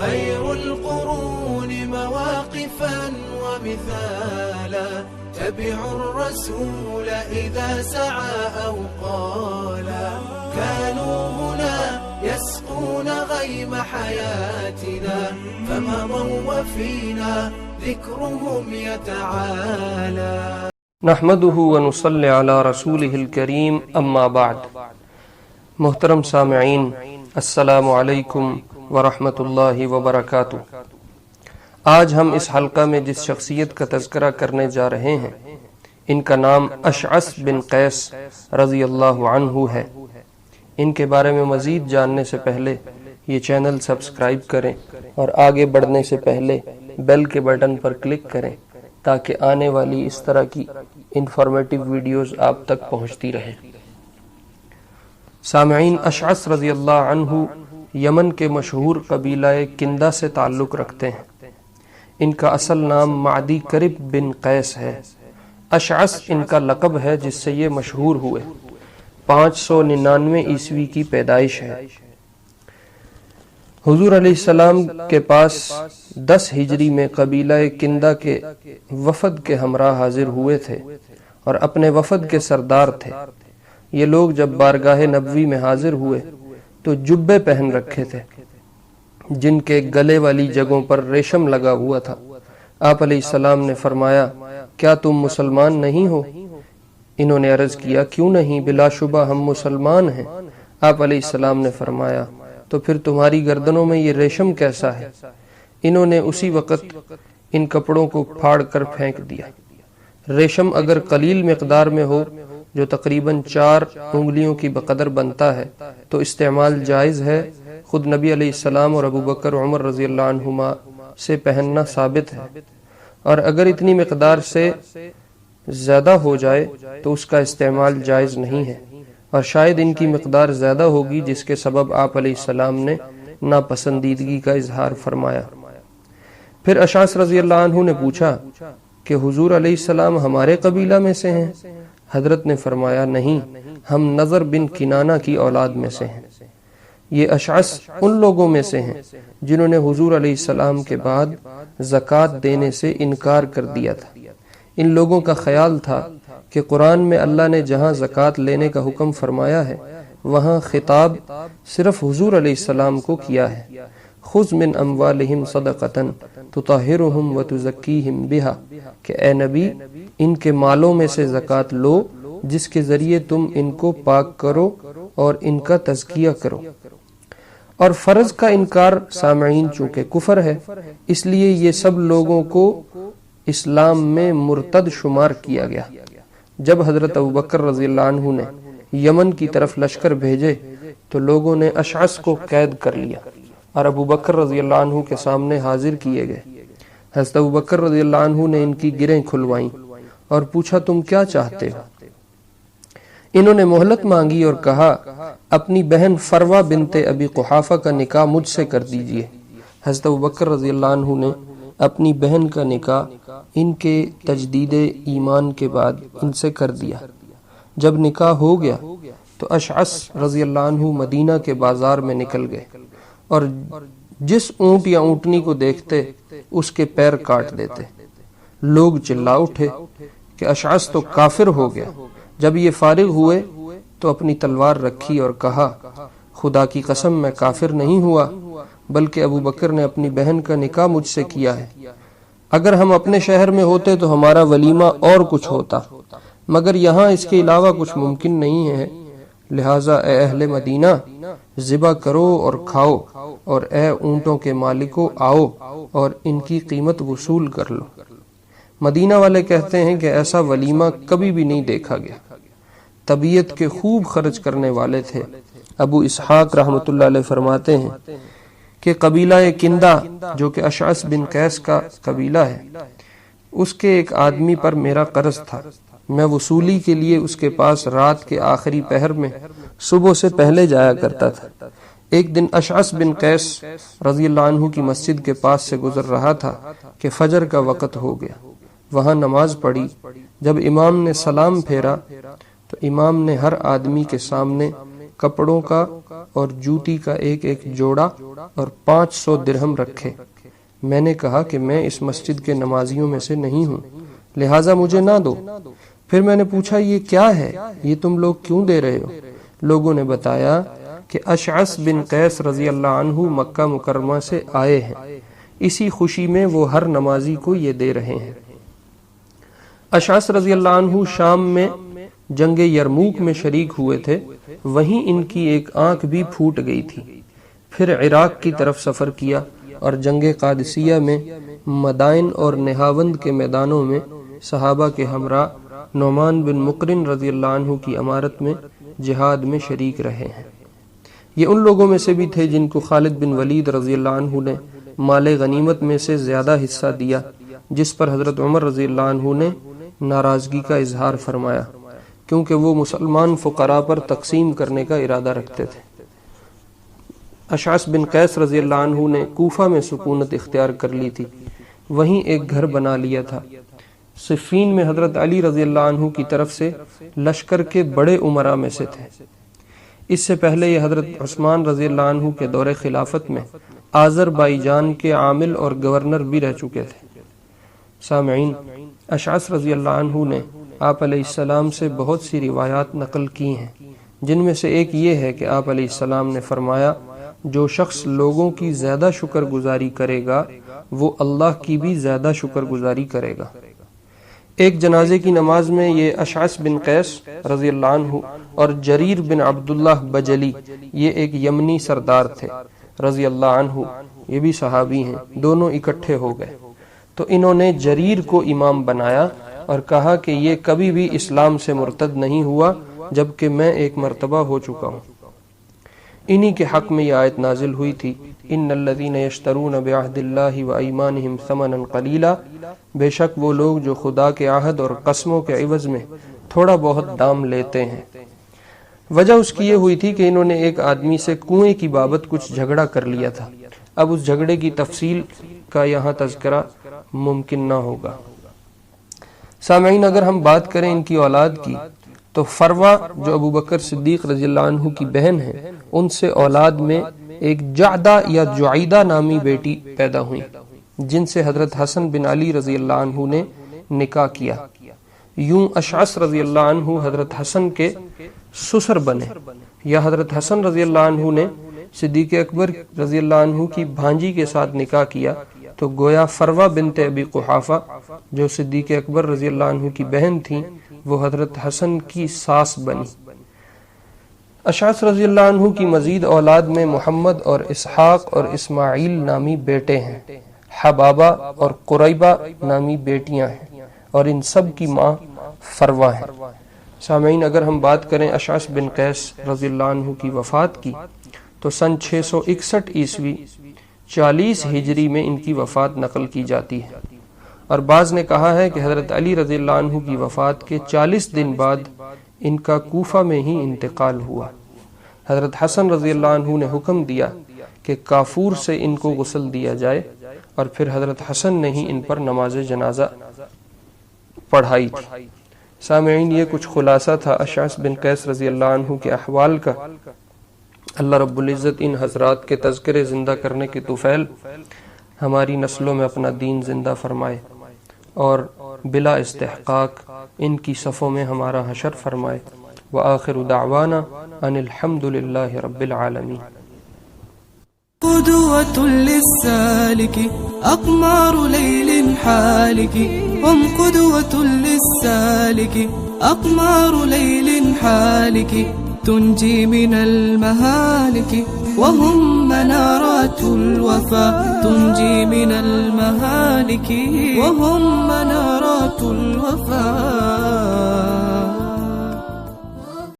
خير القرون مواقفا ومثالا تبعوا الرسول إذا سعى أو قالا كانوا هنا يسقون غيم حياتنا فمضوا وفينا ذكرهم يتعالى نحمده ونصلي على رسوله الكريم اما بعد. محترم سامعین، السلام علیکم ورحمۃ اللہ وبرکاتہ۔ آج ہم اس حلقہ میں جس شخصیت کا تذکرہ کرنے جا رہے ہیں ان کا نام اشعث بن قیس رضی اللہ عنہ ہے۔ ان کے بارے میں مزید جاننے سے پہلے یہ چینل سبسکرائب کریں اور آگے بڑھنے سے پہلے بیل کے بٹن پر کلک کریں تاکہ آنے والی اس طرح کی انفارمیٹو ویڈیوز آپ تک پہنچتی رہیں۔ سامعین، اشعث رضی اللہ عنہ یمن کے مشہور قبیلہ کندہ سے تعلق رکھتے ہیں۔ ان کا اصل نام معدی کرب بن قیس ہے۔ اشعث ان کا لقب ہے جس سے یہ مشہور ہوئے۔ 599 عیسوی کی پیدائش ہے۔ حضور علیہ السلام کے پاس 10 ہجری میں قبیلہ کندہ کے وفد کے ہمراہ حاضر ہوئے تھے اور اپنے وفد کے سردار تھے۔ یہ لوگ جب بارگاہ نبوی میں حاضر ہوئے تو جبے پہن رکھے تھے جن کے گلے والی جگہوں پر ریشم لگا ہوا تھا۔ آپ علیہ السلام نے فرمایا، کیا تم مسلمان نہیں ہو؟ انہوں نے عرض کیا، کیوں نہیں، بلا شبہ ہم مسلمان ہیں۔ آپ علیہ السلام نے فرمایا، تو پھر تمہاری گردنوں میں یہ ریشم کیسا ہے؟ انہوں نے اسی وقت ان کپڑوں کو پھاڑ کر پھینک دیا۔ ریشم اگر قلیل مقدار میں ہو جو تقریباً 4 انگلیوں کی بقدر بنتا ہے تو استعمال جائز ہے۔ خود نبی علیہ السلام اور ابو بکر عمر رضی اللہ عنہما سے پہننا ثابت ہے، اور اگر اتنی مقدار سے زیادہ ہو جائے تو اس کا استعمال جائز نہیں ہے، اور شاید ان کی مقدار زیادہ ہوگی جس کے سبب آپ علیہ السلام نے ناپسندیدگی کا اظہار فرمایا۔ پھر اشعث رضی اللہ عنہ نے پوچھا کہ حضور علیہ السلام ہمارے قبیلہ میں سے ہیں؟ حضرت نے فرمایا، نہیں، ہم نضر بن کنانہ کی اولاد میں سے ہیں۔ یہ اشعث ان لوگوں میں سے ہیں جنہوں نے حضور علیہ السلام کے بعد زکوٰۃ دینے سے انکار کر دیا تھا۔ ان لوگوں کا خیال تھا کہ قرآن میں اللہ نے جہاں زکوٰۃ لینے کا حکم فرمایا ہے وہاں خطاب صرف حضور علیہ السلام کو کیا ہے۔ خذ من اموالہم صدقۃ تطہرہم وتزکیہم بہا، کہ اے نبی ان کے مالوں میں سے زکوٰۃ لو جس کے ذریعے تم ان کو پاک کرو اور ان کا تزکیہ کرو۔ اور فرض کا انکار سامعین چونکہ کفر ہے، اس لیے یہ سب لوگوں کو اسلام میں مرتد شمار کیا گیا۔ جب حضرت ابوبکر رضی اللہ عنہ نے یمن کی طرف لشکر بھیجے تو لوگوں نے اشعث کو قید کر لیا اور ابوبکر رضی اللہ عنہ کے سامنے حاضر کیے گئے۔ حضرت ابوبکر رضی اللہ عنہ نے ان کی گرہیں کھلوائیں اور پوچھا، تم کیا چاہتے ہو؟ انہوں نے مہلت مانگی اور کہا، اپنی بہن فروہ بنت ابی قحافہ کا نکاح مجھ سے کر دیجئے۔ حضرت ابوبکر رضی اللہ عنہ نے اپنی بہن کا نکاح ان کے تجدید ایمان کے بعد ان سے کر دیا۔ جب نکاح ہو گیا تو اشعث رضی اللہ عنہ مدینہ کے بازار میں نکل گئے اور جس اونٹ یا اونٹنی کو دیکھتے اس کے پیر کاٹ دیتے۔ لوگ چلا اٹھے کہ اشعث تو کافر ہو گیا۔ جب یہ فارغ ہوئے تو اپنی تلوار رکھی اور کہا، خدا کی قسم میں کافر نہیں ہوا، بلکہ ابو بکر نے اپنی بہن کا نکاح مجھ سے کیا ہے۔ اگر ہم اپنے شہر میں ہوتے تو ہمارا ولیمہ اور کچھ ہوتا، مگر یہاں اس کے علاوہ کچھ ممکن نہیں ہے، لہٰذا اے اہل مدینہ ذبح کرو اور کھاؤ، اور اے اونٹوں کے مالکوں آؤ اور ان کی قیمت وصول کر لو۔ مدینہ والے کہتے ہیں کہ ایسا ولیمہ کبھی بھی نہیں دیکھا گیا۔ طبیعت کے خوب خرچ کرنے والے تھے۔ ابو اسحاق رحمۃ اللہ علیہ فرماتے ہیں کہ قبیلہ کندہ جو کہ اشعث بن قیس کا قبیلہ ہے، اس کے ایک آدمی پر میرا قرض تھا۔ میں وصولی کے لیے اس کے پاس رات کے آخری پہر میں صبح سے پہلے جایا کرتا تھا۔ ایک دن اشعث بن قیس رضی اللہ عنہ کی مسجد کے پاس سے گزر رہا تھا کہ فجر کا وقت ہو گیا۔ وہاں نماز پڑھی۔ جب امام نے سلام پھیرا تو امام نے ہر آدمی کے سامنے کپڑوں کا اور جوتی کا ایک ایک جوڑا اور 500 درہم رکھے۔ میں نے کہا کہ میں اس مسجد کے نمازیوں میں سے نہیں ہوں، لہٰذا مجھے نہ دو۔ پھر میں نے پوچھا یہ کیا ہے، یہ تم لوگ کیوں دے رہے ہو؟ لوگوں نے بتایا کہ اشعث بن قیس رضی اللہ عنہ مکہ مکرمہ سے آئے ہیں، اسی خوشی میں وہ ہر نمازی کو یہ دے رہے ہیں۔ اشعث رضی اللہ عنہ شام میں جنگ یرموک میں شریک ہوئے تھے، وہیں ان کی ایک آنکھ بھی پھوٹ گئی تھی۔ پھر عراق کی طرف سفر کیا اور جنگ قادسیہ میں مدائن اور نہاوند کے میدانوں میں صحابہ کے ہمراہ نعمان بن مقرن رضی اللہ عنہ کی امارت میں جہاد میں شریک رہے ہیں۔ یہ ان لوگوں میں سے بھی تھے جن کو خالد بن ولید رضی اللہ عنہ نے مال غنیمت میں سے زیادہ حصہ دیا، جس پر حضرت عمر رضی اللہ عنہ نے ناراضگی کا اظہار فرمایا، کیونکہ وہ مسلمان فقراء پر تقسیم کرنے کا ارادہ رکھتے تھے۔ اشعث بن قیس رضی اللہ عنہ نے کوفہ میں سکونت اختیار کر لی تھی، وہیں ایک گھر بنا لیا تھا۔ صفین میں حضرت علی رضی اللہ عنہ کی طرف سے لشکر کے بڑے امراء میں سے تھے۔ اس سے پہلے یہ حضرت عثمان رضی اللہ عنہ کے دور خلافت میں آذربائیجان کے عامل اور گورنر بھی رہ چکے تھے۔ سامعین، اشعث رضی اللہ عنہ نے آپ علیہ السلام سے بہت سی روایات نقل کی ہیں، جن میں سے ایک یہ ہے کہ آپ علیہ السلام نے فرمایا، جو شخص لوگوں کی زیادہ شکر گزاری کرے گا وہ اللہ کی بھی زیادہ شکر گزاری کرے گا۔ ایک جنازے کی نماز میں یہ اشعث بن قیس رضی اللہ عنہ اور جریر بن عبداللہ بجلی، یہ ایک یمنی سردار تھے رضی اللہ عنہ، یہ بھی صحابی ہیں، دونوں اکٹھے ہو گئے تو انہوں نے جریر کو امام بنایا اور کہا کہ یہ کبھی بھی اسلام سے مرتد نہیں ہوا جبکہ میں ایک مرتبہ ہو چکا ہوں۔ انہی کے حق میں یہ آیت نازل ہوئی تھی، ان الذین یشترون بعہد اللہ وایمانہم ثمنا قلیلا، بے شک وہ لوگ جو خدا کے عہد اور قسموں کے عوض میں تھوڑا بہت دام لیتے ہیں۔ وجہ اس کی یہ ہوئی تھی کہ انہوں نے ایک آدمی سے کنویں کی بابت کچھ جھگڑا کر لیا تھا۔ اب اس جھگڑے کی تفصیل کا یہاں تذکرہ ممکن نہ ہوگا۔ سامعین، اگر ہم بات کریں ان کی اولاد کی تو فروہ جو ابو بکر صدیق رضی اللہ عنہ کی بہن ہے، ان سے اولاد میں ایک جعدہ یا جعیدہ نامی بیٹی پیدا ہوئی، جن سے حضرت حسن بن علی رضی اللہ عنہ نے نکاح کیا۔ یوں اشعث رضی اللہ عنہ حضرت حسن کے سسر بنے، یا حضرت حسن رضی اللہ عنہ نے صدیق اکبر رضی اللہ عنہ کی بھانجی کے ساتھ نکاح کیا تو گویا فروہ بنت ابی قحافہ جو صدیق اکبر رضی اللہ عنہ کی بہن تھیں، وہ حضرت حسن کی ساس بنی۔ اشعث رضی اللہ عنہ کی مزید اولاد میں محمد اور اسحاق اور اسماعیل نامی بیٹے ہیں، حبابہ اور قریبہ نامی بیٹیاں ہیں، اور ان سب کی ماں فروہ ہیں۔ سامعین، اگر ہم بات کریں اشعث بن قیس رضی اللہ عنہ کی وفات کی تو سن 661 عیسوی 40 ہجری میں ان کی وفات نقل کی جاتی ہے، اور بعض نے کہا ہے کہ حضرت علی رضی اللہ عنہ کی وفات کے 40 دن بعد ان کا کوفہ میں ہی انتقال ہوا۔ حضرت حسن رضی اللہ عنہ نے حکم دیا کہ کافور سے ان کو غسل دیا جائے، اور پھر حضرت حسن نے ہی ان پر نماز جنازہ پڑھائی تھی۔ سامعین، یہ کچھ خلاصہ تھا اشعث بن قیس رضی اللہ عنہ کے احوال کا۔ اللہ رب العزت ان حضرات کے تذکرے زندہ کرنے کے طفیل ہماری نسلوں میں اپنا دین زندہ فرمائے، اور بلا استحقاق ان کی صفوں میں ہمارا حشر فرمائے۔ وآخر دعوانا ان الحمد للہ رب العالمین۔ قدوة للسالك أقمار ليل حالك، هم قدوة للسالك أقمار ليل حالك، تنجي من المهالك وهم منارات الوفا، تنجي من المهالك وهم منارات الوفا.